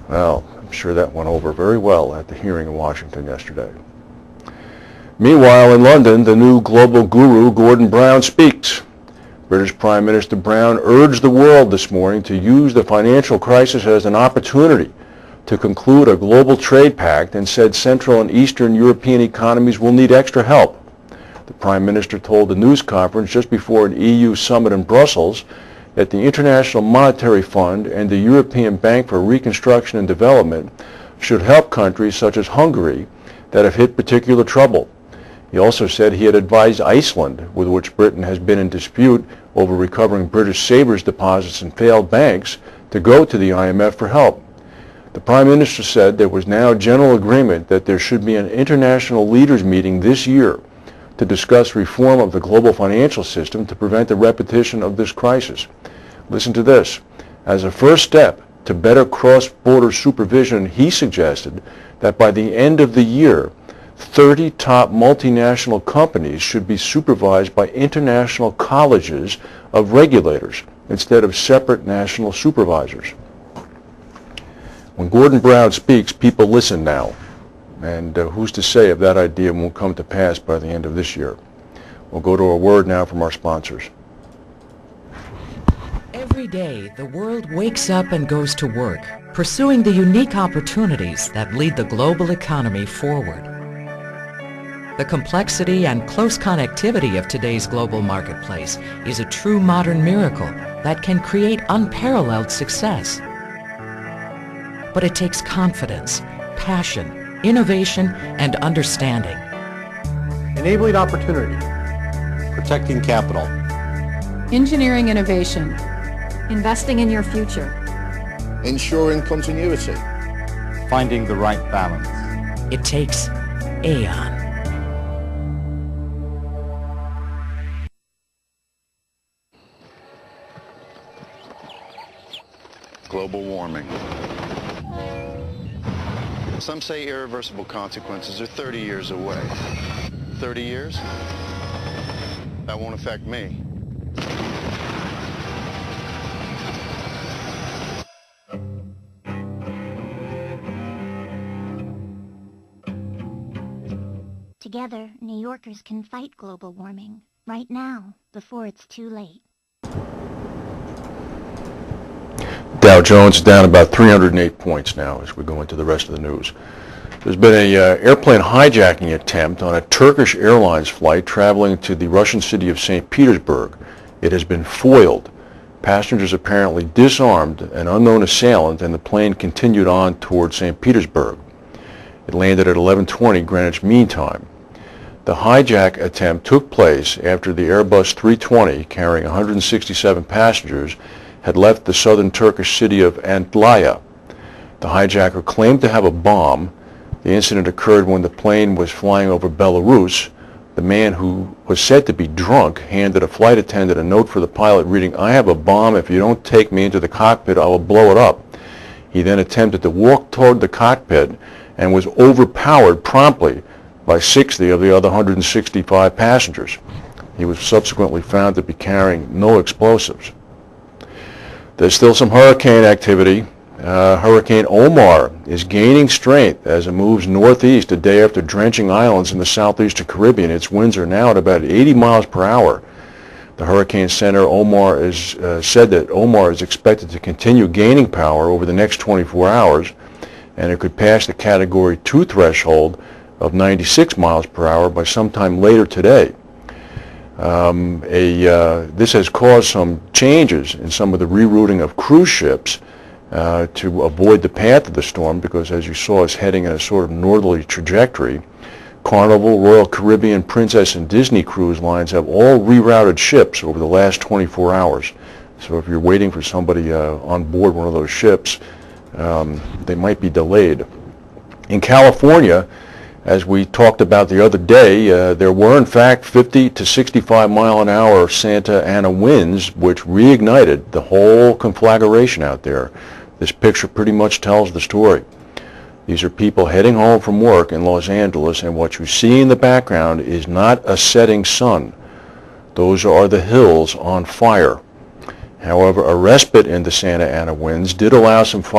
Well, I'm sure that went over very well at the hearing in Washington yesterday. Meanwhile, in London, the new global guru Gordon Brown speaks. British Prime Minister Brown urged the world this morning to use the financial crisis as an opportunity to conclude a global trade pact and said Central and Eastern European economies will need extra help. The Prime Minister told the news conference just before an EU summit in Brussels that the International Monetary Fund and the European Bank for Reconstruction and Development should help countries such as Hungary that have hit particular trouble. He also said he had advised Iceland, with which Britain has been in dispute over recovering British savers deposits in failed banks, to go to the IMF for help. The Prime Minister said there was now general agreement that there should be an international leaders meeting this year to discuss reform of the global financial system to prevent the repetition of this crisis. Listen to this. As a first step to better cross-border supervision, he suggested that by the end of the year, 30 top multinational companies should be supervised by international colleges of regulators instead of separate national supervisors. When Gordon Brown speaks, people listen now. And who's to say if that idea won't come to pass by the end of this year? We'll go to a word now from our sponsors. Every day, the world wakes up and goes to work, pursuing the unique opportunities that lead the global economy forward. The complexity and close connectivity of today's global marketplace is a true modern miracle that can create unparalleled success. But it takes confidence, passion, innovation, and understanding. Enabling opportunity. Protecting capital. Engineering innovation. Investing in your future. Ensuring continuity. Finding the right balance. It takes Aon. Global warming. Some say irreversible consequences are 30 years away. 30 years? That won't affect me. Together, New Yorkers can fight global warming right now, before it's too late. Dow Jones is down about 308 points now as we go into the rest of the news. There's been an airplane hijacking attempt on a Turkish Airlines flight traveling to the Russian city of St. Petersburg. It has been foiled. Passengers apparently disarmed an unknown assailant, and the plane continued on towards St. Petersburg. It landed at 11:20 Greenwich Mean Time. The hijack attempt took place after the Airbus 320, carrying 167 passengers, had left the southern Turkish city of Antalya. The hijacker claimed to have a bomb. The incident occurred when the plane was flying over Belarus. The man, who was said to be drunk, handed a flight attendant a note for the pilot reading, "I have a bomb. If you don't take me into the cockpit, I will blow it up." He then attempted to walk toward the cockpit and was overpowered promptly by 60 of the other 165 passengers. He was subsequently found to be carrying no explosives. There's still some hurricane activity. Hurricane Omar is gaining strength as it moves northeast a day after drenching islands in the southeastern Caribbean. Its winds are now at about 80 miles per hour. The Hurricane Center said that Omar is expected to continue gaining power over the next 24 hours, and it could pass the Category 2 threshold of 96 miles per hour by sometime later today. This has caused some changes in some of the rerouting of cruise ships to avoid the path of the storm, because, as you saw, it's heading in a sort of northerly trajectory. Carnival, Royal Caribbean, Princess, and Disney cruise lines have all rerouted ships over the last 24 hours. So if you're waiting for somebody on board one of those ships, they might be delayed. In California, as we talked about the other day, there were in fact 50 to 65 mile an hour Santa Ana winds, which reignited the whole conflagration out there. This picture pretty much tells the story. These are people heading home from work in Los Angeles, and what you see in the background is not a setting sun. Those are the hills on fire. However, a respite in the Santa Ana winds did allow some fire